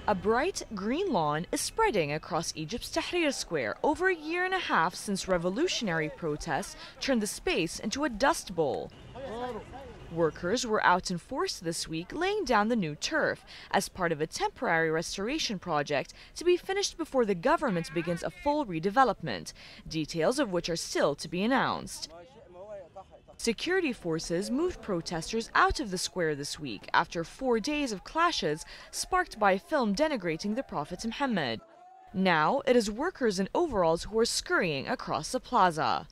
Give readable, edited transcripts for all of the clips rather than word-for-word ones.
A bright green lawn is spreading across Egypt's Tahrir Square over a year and a half since revolutionary protests turned the space into a dust bowl. Workers were out in force this week laying down the new turf as part of a temporary restoration project to be finished before the government begins a full redevelopment, details of which are still to be announced. Security forces moved protesters out of the square this week after 4 days of clashes sparked by a film denigrating the Prophet Muhammad. Now it is workers in overalls who are scurrying across the plaza.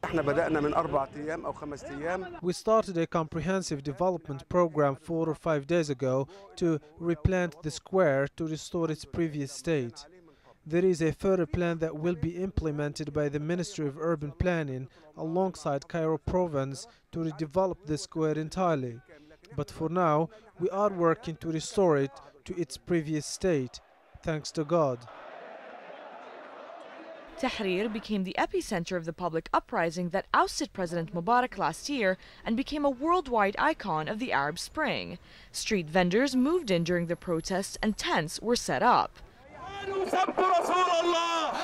We started a comprehensive development program 4 or 5 days ago to replant the square to restore its previous state. There is a further plan that will be implemented by the Ministry of Urban Planning alongside Cairo Province to redevelop the square entirely. But for now, we are working to restore it to its previous state, thanks to God. Tahrir became the epicenter of the public uprising that ousted President Mubarak last year and became a worldwide icon of the Arab Spring. Street vendors moved in during the protests and tents were set up.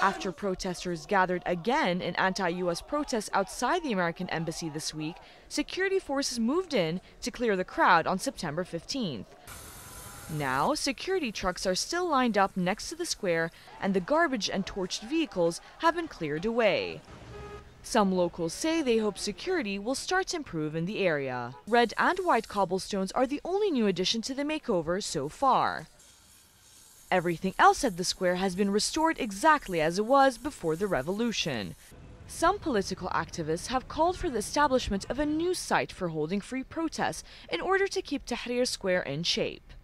After protesters gathered again in anti-US protests outside the American embassy this week, security forces moved in to clear the crowd on September 15th. Now, security trucks are still lined up next to the square and the garbage and torched vehicles have been cleared away. Some locals say they hope security will start to improve in the area. Red and white cobblestones are the only new addition to the makeover so far. Everything else at the square has been restored exactly as it was before the revolution. Some political activists have called for the establishment of a new site for holding free protests in order to keep Tahrir Square in shape.